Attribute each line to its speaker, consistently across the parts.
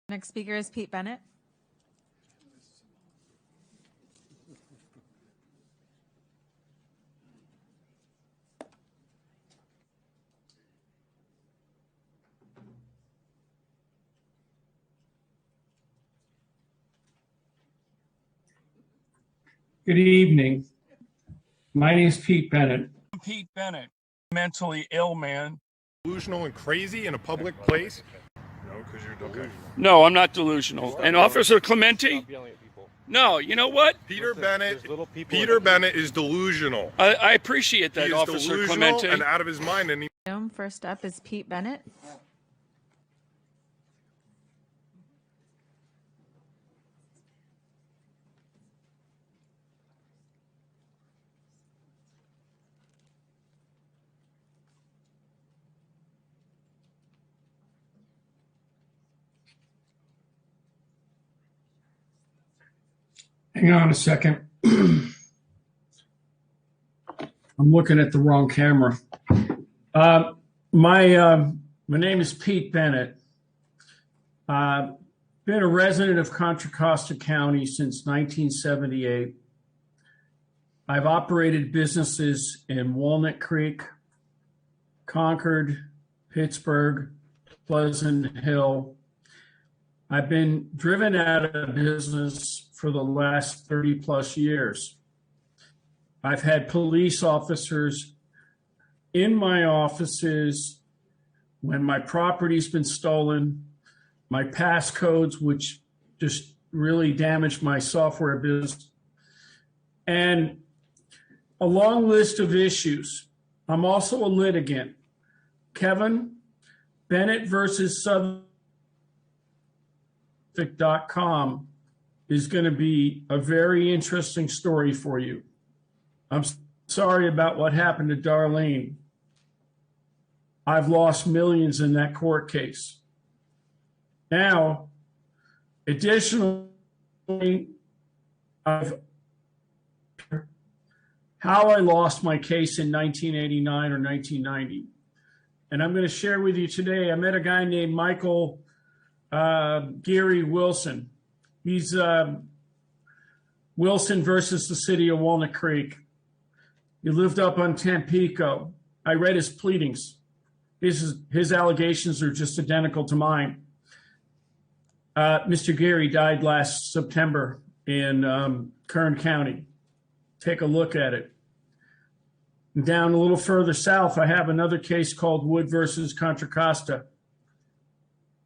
Speaker 1: Next speaker is Pete Bennett.
Speaker 2: Good evening. My name is Pete Bennett.
Speaker 3: I'm Pete Bennett, mentally ill man.
Speaker 4: Delusional and crazy in a public place? No, because you're okay.
Speaker 3: No, I'm not delusional. And Officer Clemente? No, you know what?
Speaker 4: Peter Bennett is delusional.
Speaker 3: I appreciate that,
Speaker 4: He is
Speaker 3: Officer
Speaker 4: delusional
Speaker 3: Clemente.
Speaker 4: and out of his mind. And
Speaker 1: First up is Pete Bennett.
Speaker 2: Hang on a second. I'm looking at the wrong camera. My name is Pete Bennett. Been a resident of Contra Costa County since 1978. I've operated businesses in Walnut Creek, Concord, Pittsburgh, Pleasant Hill. I've been driven out of business for the last 30 plus years. I've had police officers in my offices when my property's been stolen, my passcodes, which just really damaged my software business, and a long list of issues. I'm also a litigant. Kevin, Bennett versus Suffolk.com is going to be a very interesting story for you. I'm sorry about what happened to Darlene. I've lost millions in that court case. Now, additionally, how I lost my case in 1989 or 1990. And I'm going to share with you today, I met a guy named Michael Gary Wilson. He's Wilson versus the city of Walnut Creek. He lived up on Tampico. I read his pleadings. His allegations are just identical to mine. Mr. Gary died last September in Kern County. Take a look at it. Down a little further south, I have another case called Wood versus Contra Costa.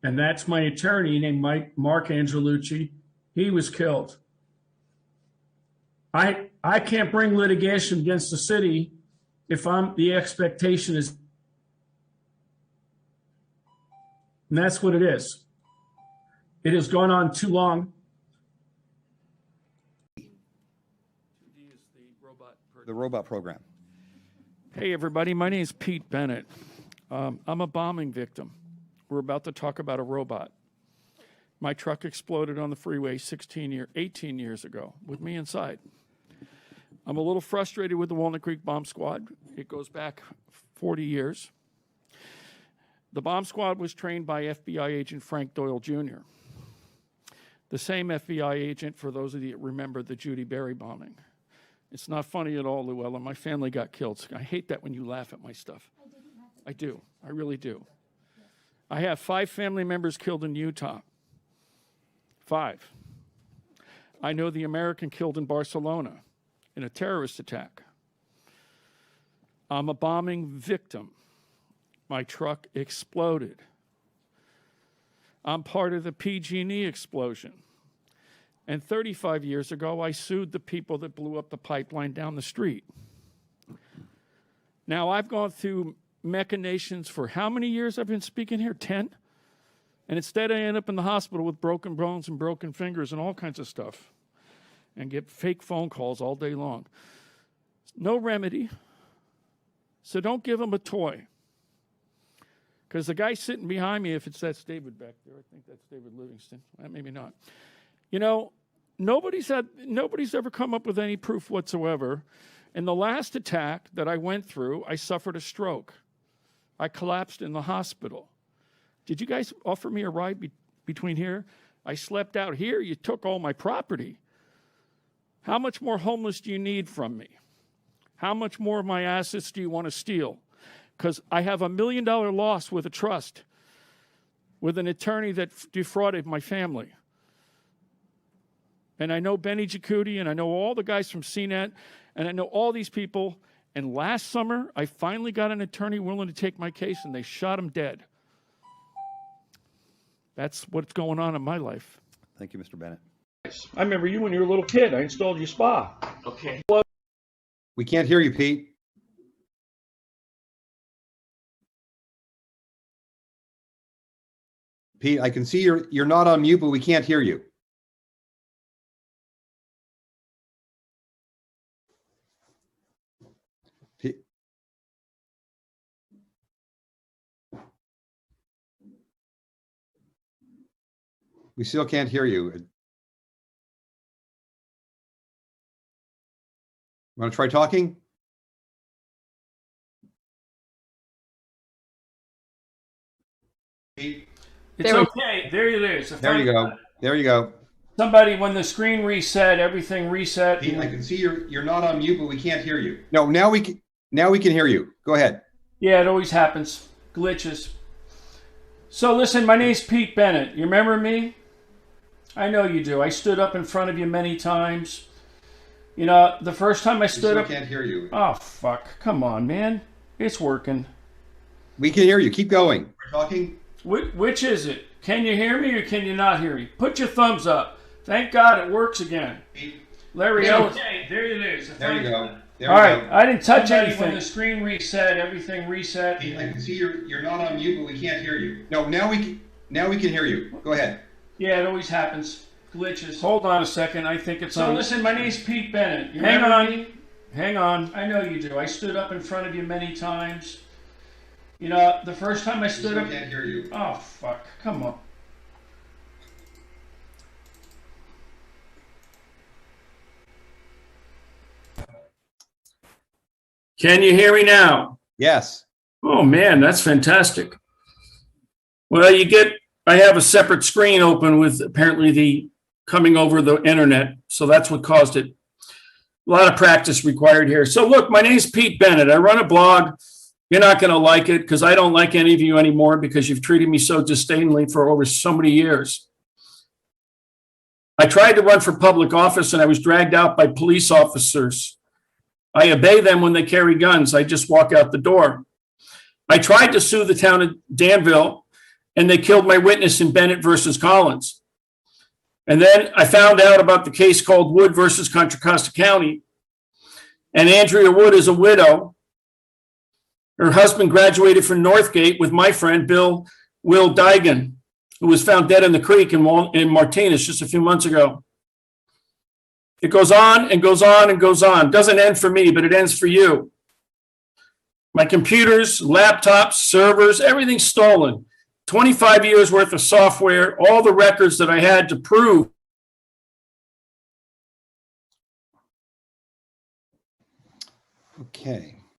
Speaker 2: And that's my attorney named Mark Angelucci. He was killed. I can't bring litigation against the city if the expectation is, and that's what it is. It has gone on too long.
Speaker 5: The robot program.
Speaker 3: Hey, everybody. My name is Pete Bennett. I'm a bombing victim. We're about to talk about a robot. My truck exploded on the freeway 18 years ago with me inside. I'm a little frustrated with the Walnut Creek Bomb Squad. It goes back 40 years. The bomb squad was trained by FBI agent Frank Doyle Jr., the same FBI agent, for those of you that remember the Judy Berry bombing. It's not funny at all, Luella. My family got killed. I hate that when you laugh at my stuff. I do. I really do. I have 5 family members killed in Utah. 5. I know the American killed in Barcelona in a terrorist attack. I'm a bombing victim. My truck exploded. I'm part of the PG&E explosion. And 35 years ago, I sued the people that blew up the pipeline down the street. Now, I've gone through machinations for how many years I've been speaking here? 10? And instead, I end up in the hospital with broken bones and broken fingers and all kinds of stuff and get fake phone calls all day long. No remedy. So don't give them a toy. Because the guy sitting behind me, if that's David back there, I think that's David Livingston. Maybe not. You know, nobody's ever come up with any proof whatsoever. In the last attack that I went through, I suffered a stroke. I collapsed in the hospital. Did you guys offer me a ride between here. I slept out here. You took all my property. How much more homeless do you need from me? How much more of my assets do you want to steal? Because I have $1 million loss with a trust, with an attorney that defrauded my family. And I know Benny Jacuti, and I know all the guys from CNET, and I know all these people. And last summer, I finally got an attorney willing to take my case, and they shot him dead. That's what's going on in my life.
Speaker 5: Thank you, Mr. Bennett.
Speaker 3: I remember you when you were a little kid. I installed your spa. Okay.
Speaker 5: We can't hear you, Pete. Pete, I can see you're not on mute, but we can't hear you. Pete. We still can't hear you. Want to try talking? Pete.
Speaker 3: It's okay. There it is.
Speaker 5: There you go. There you go.
Speaker 3: Somebody, when the screen reset, everything reset.
Speaker 5: Pete, I can see you're not on mute, but we can't hear you. No, now we can hear you. Go ahead.
Speaker 3: Yeah, it always happens. Glitches. So listen, my name's Pete Bennett. You remember me? I know you do. I stood up in front of you many times. You know, the first time I stood up.
Speaker 5: We can't hear you.
Speaker 3: Oh, fuck. Come on, man. It's working.
Speaker 5: We can hear you. Keep going. We're talking.
Speaker 3: Which is it? Can you hear me or can you not hear me? Put your thumbs up. Thank God it works again. Larry Ellis. Okay, there it is.
Speaker 5: There you go.
Speaker 3: All right, I didn't touch anything. When the screen reset, everything reset.
Speaker 5: I can see you're not on mute, but we can't hear you. No, now we can hear you. Go ahead.
Speaker 3: Yeah, it always happens. Glitches. Hold on a second. I think it's on. So listen, my name's Pete Bennett. Hang on. Hang on. I know you do. I stood up in front of you many times. You know, the first time I stood up.
Speaker 5: I can't hear you.
Speaker 3: Oh, fuck. Come on. Can you hear me now?
Speaker 5: Yes.
Speaker 3: Oh, man, that's fantastic. Well, I have a separate screen open with apparently the coming over the internet. So that's what caused it. A lot of practice required here. So look, my name's Pete Bennett. I run a blog. You're not going to like it because I don't like any of you anymore because you've treated me so disdainfully for over so many years. I tried to run for public office and I was dragged out by police officers. I obey them when they carry guns. I just walk out the door. I tried to sue the town of Danville and they killed my witness in Bennett versus Collins. And then I found out about the case called Wood versus Contra Costa County. And Andrea Wood is a widow. Her husband graduated from Northgate with my friend, Will Digan, who was found dead in the creek in Martinez just a few months ago. It goes on and goes on and goes on. Doesn't end for me, but it ends for you. My computers, laptops, servers, everything's stolen. 25 years worth of software, all the records that I had to prove.
Speaker 5: Okay.